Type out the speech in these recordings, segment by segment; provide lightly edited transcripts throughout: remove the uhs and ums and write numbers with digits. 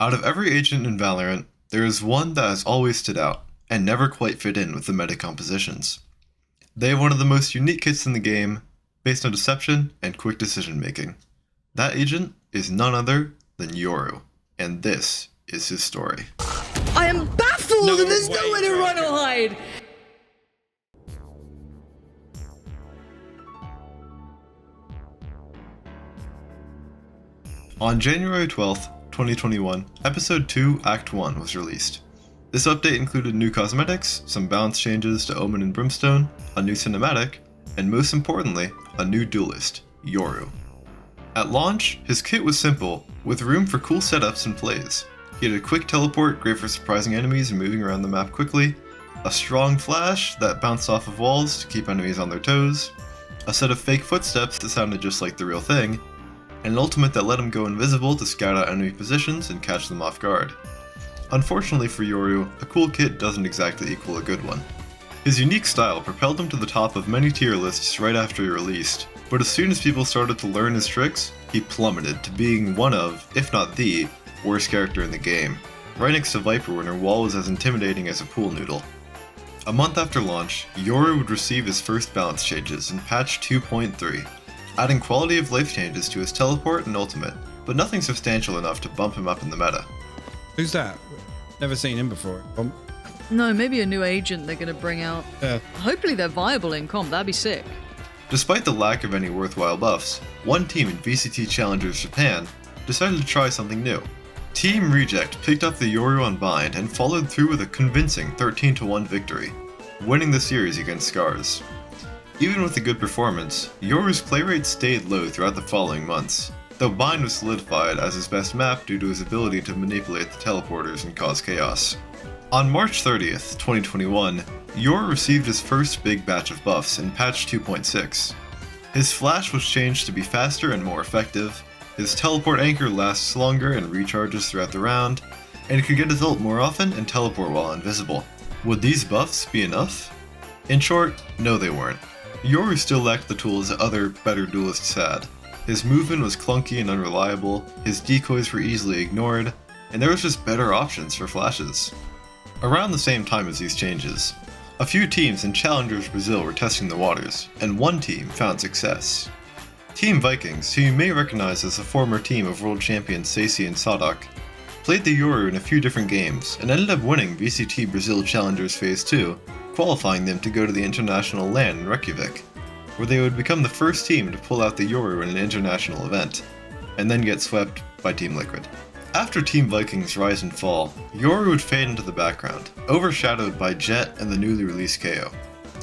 Out of every agent in Valorant, there is one that has always stood out, and never quite fit in with the meta compositions. They have one of the most unique kits in the game, based on deception and quick decision making. That agent is none other than Yoru, and this is his story. I am baffled and there's nowhere to run or hide! On January 12th, 2021, Episode 2, Act 1 was released. This update included new cosmetics, some balance changes to Omen and Brimstone, a new cinematic, and most importantly, a new duelist, Yoru. At launch, his kit was simple, with room for cool setups and plays. He had a quick teleport, great for surprising enemies and moving around the map quickly, a strong flash that bounced off of walls to keep enemies on their toes, a set of fake footsteps that sounded just like the real thing, and an ultimate that let him go invisible to scout out enemy positions and catch them off guard. Unfortunately for Yoru, a cool kit doesn't exactly equal a good one. His unique style propelled him to the top of many tier lists right after he released, but as soon as people started to learn his tricks, he plummeted to being one of, if not the, worst character in the game, right next to Viper when her wall was as intimidating as a pool noodle. A month after launch, Yoru would receive his first balance changes in patch 2.3, adding quality of life changes to his teleport and ultimate, but nothing substantial enough to bump him up in the meta. Who's that? Never seen him before. No, maybe a new agent they're gonna bring out. Yeah. Hopefully they're viable in comp, that'd be sick. Despite the lack of any worthwhile buffs, one team in VCT Challengers Japan decided to try something new. Team Reject picked up the Yoru Unbind and followed through with a convincing 13-1 victory, winning the series against Scars. Even with a good performance, Yoru's play rate stayed low throughout the following months, though Bind was solidified as his best map due to his ability to manipulate the teleporters and cause chaos. On March 30th, 2021, Yoru received his first big batch of buffs in patch 2.6. His flash was changed to be faster and more effective, his teleport anchor lasts longer and recharges throughout the round, and he could get his ult more often and teleport while invisible. Would these buffs be enough? In short, no they weren't. Yoru still lacked the tools that other, better duelists had. His movement was clunky and unreliable, his decoys were easily ignored, and there was just better options for flashes. Around the same time as these changes, a few teams in Challengers Brazil were testing the waters, and one team found success. Team Vikings, who you may recognize as a former team of world champions Sacy and Sadak, played the Yoru in a few different games and ended up winning VCT Brazil Challengers Phase 2, qualifying them to go to the international LAN in Reykjavik, where they would become the first team to pull out the Yoru in an international event, and then get swept by Team Liquid. After Team Vikings' rise and fall, Yoru would fade into the background, overshadowed by Jett and the newly released KO.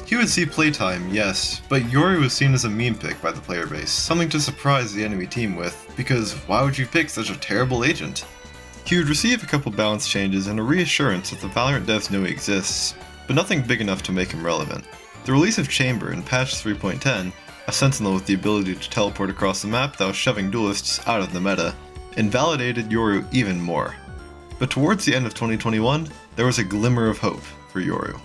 He would see playtime, yes, but Yoru was seen as a meme pick by the player base, something to surprise the enemy team with, because why would you pick such a terrible agent? He would receive a couple balance changes and a reassurance that the Valorant devs know he exists, but nothing big enough to make him relevant. The release of Chamber in patch 3.10, a sentinel with the ability to teleport across the map that was shoving duelists out of the meta, invalidated Yoru even more. But towards the end of 2021, there was a glimmer of hope for Yoru.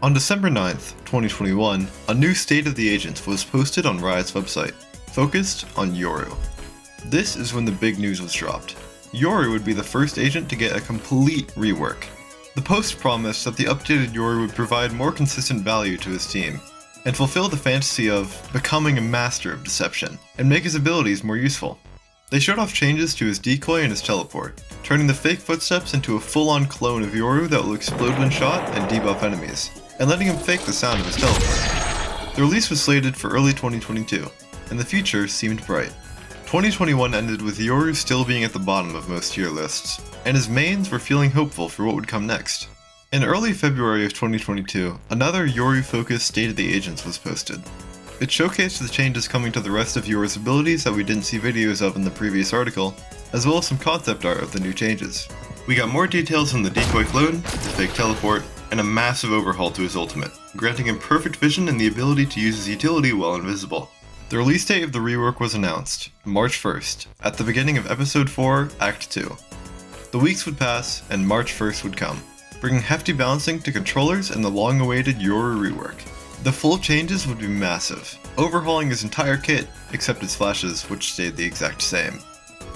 On December 9th, 2021, a new State of the Agent was posted on Riot's website, focused on Yoru. This is when the big news was dropped. Yoru would be the first agent to get a complete rework. The post promised that the updated Yoru would provide more consistent value to his team, and fulfill the fantasy of becoming a master of deception, and make his abilities more useful. They showed off changes to his decoy and his teleport, turning the fake footsteps into a full-on clone of Yoru that will explode when shot and debuff enemies, and letting him fake the sound of his teleport. The release was slated for early 2022, and the future seemed bright. 2021 ended with Yoru still being at the bottom of most tier lists, and his mains were feeling hopeful for what would come next. In early February of 2022, another Yoru-focused State of the Agents was posted. It showcased the changes coming to the rest of Yoru's abilities that we didn't see videos of in the previous article, as well as some concept art of the new changes. We got more details on the decoy float, the fake teleport, and a massive overhaul to his ultimate, granting him perfect vision and the ability to use his utility while invisible. The release date of the rework was announced, March 1st, at the beginning of Episode 4, Act 2. The weeks would pass, and March 1st would come, bringing hefty balancing to controllers and the long-awaited Yoru rework. The full changes would be massive, overhauling his entire kit except its flashes, which stayed the exact same.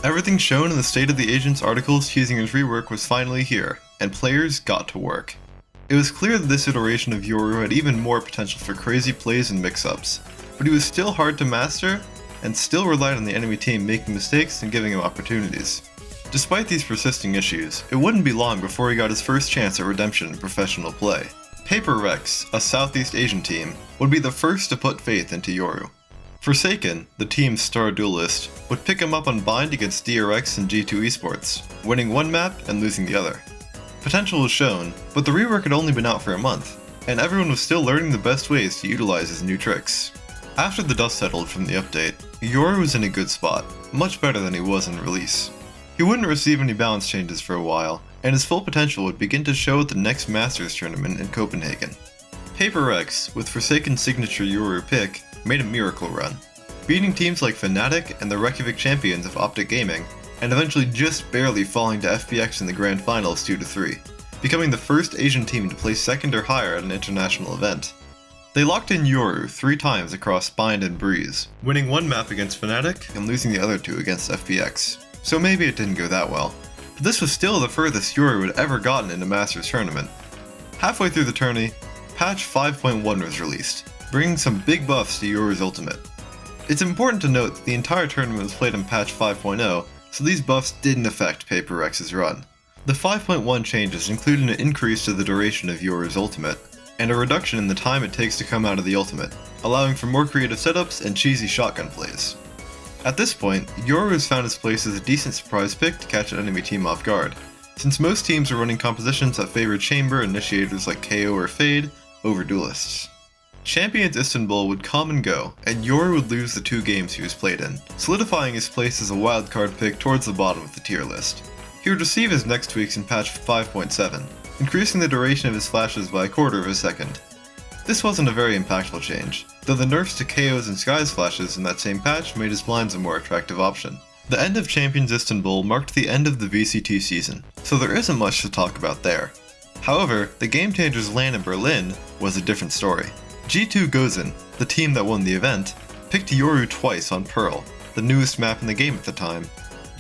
Everything shown in the State of the Agents articles teasing his rework was finally here, and players got to work. It was clear that this iteration of Yoru had even more potential for crazy plays and mix-ups, but he was still hard to master, and still relied on the enemy team making mistakes and giving him opportunities. Despite these persisting issues, it wouldn't be long before he got his first chance at redemption in professional play. Paper Rex, a Southeast Asian team, would be the first to put faith into Yoru. Forsaken, the team's star duelist, would pick him up on Bind against DRX and G2 Esports, winning one map and losing the other. Potential was shown, but the rework had only been out for a month, and everyone was still learning the best ways to utilize his new tricks. After the dust settled from the update, Yoru was in a good spot, much better than he was in release. He wouldn't receive any balance changes for a while, and his full potential would begin to show at the next Masters tournament in Copenhagen. Paper Rex, with Forsaken's signature Yoru pick, made a miracle run, beating teams like Fnatic and the Reykjavik champions of Optic Gaming, and eventually just barely falling to FPX in the Grand Finals 2-3, becoming the first Asian team to place second or higher at an international event. They locked in Yoru 3 times across Bind and Breeze, winning one map against Fnatic and losing the other 2 against FPX, so maybe it didn't go that well. But this was still the furthest Yoru had ever gotten in a Masters tournament. Halfway through the tourney, patch 5.1 was released, bringing some big buffs to Yoru's ultimate. It's important to note that the entire tournament was played on patch 5.0, so these buffs didn't affect Paper Rex's run. The 5.1 changes included an increase to the duration of Yoru's ultimate, and a reduction in the time it takes to come out of the ultimate, allowing for more creative setups and cheesy shotgun plays. At this point, Yoru has found his place as a decent surprise pick to catch an enemy team off guard, since most teams are running compositions that favor chamber initiators like KO or Fade over duelists. Champions Istanbul would come and go, and Yoru would lose the 2 games he was played in, solidifying his place as a wildcard pick towards the bottom of the tier list. He would receive his next tweaks in patch 5.7, increasing the duration of his flashes by a quarter of a second. This wasn't a very impactful change, though the nerfs to KOs and Sky's flashes in that same patch made his blinds a more attractive option. The end of Champions Istanbul marked the end of the VCT season, so there isn't much to talk about there. However, the Game Changers LAN in Berlin was a different story. G2 Gozen, the team that won the event, picked Yoru twice on Pearl, the newest map in the game at the time,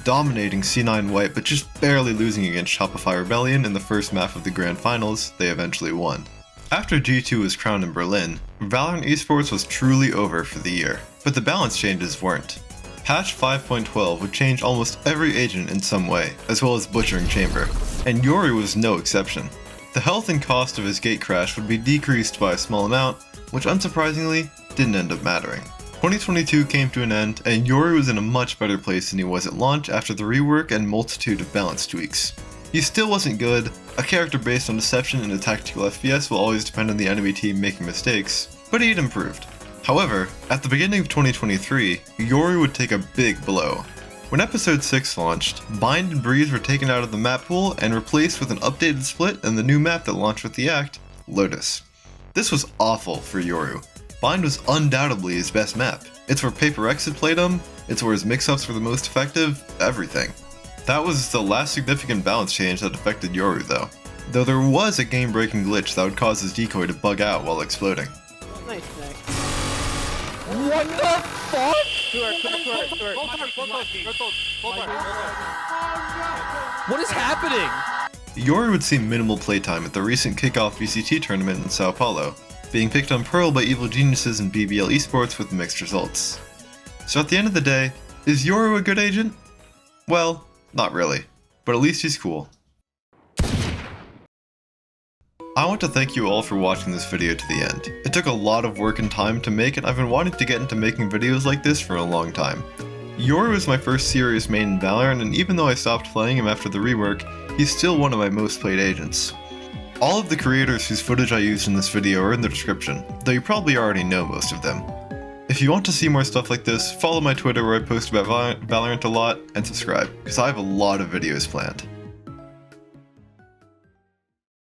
dominating C9 White but just barely losing against Shopify Rebellion in the first map of the Grand Finals they eventually won. After G2 was crowned in Berlin, Valorant esports was truly over for the year, but the balance changes weren't. Patch 5.12 would change almost every agent in some way, as well as butchering Chamber, and Yoru was no exception. The health and cost of his gate crash would be decreased by a small amount, which unsurprisingly didn't end up mattering. 2022 came to an end, and Yoru was in a much better place than he was at launch after the rework and multitude of balance tweaks. He still wasn't good. A character based on deception in a tactical FPS will always depend on the enemy team making mistakes, but he'd improved. However, at the beginning of 2023, Yoru would take a big blow. When Episode 6 launched, Bind and Breeze were taken out of the map pool and replaced with an updated split and the new map that launched with the act, Lotus. This was awful for Yoru. Bind was undoubtedly his best map. It's where Paper Rex had played him, it's where his mix-ups were the most effective, everything. That was the last significant balance change that affected Yoru though there was a game-breaking glitch that would cause his decoy to bug out while exploding. Nice, Nick. What the fuck? What is happening? Yoru would see minimal playtime at the recent kickoff VCT tournament in Sao Paulo, being picked on Pearl by evil geniuses in BBL esports with mixed results. So at the end of the day, is Yoru a good agent? Well, not really, but at least he's cool. I want to thank you all for watching this video to the end. It took a lot of work and time to make, and I've been wanting to get into making videos like this for a long time. Yoru is my first serious main in Valorant, and even though I stopped playing him after the rework, he's still one of my most played agents. All of the creators whose footage I used in this video are in the description, though you probably already know most of them. If you want to see more stuff like this, follow my Twitter where I post about Valorant a lot, and subscribe, because I have a lot of videos planned.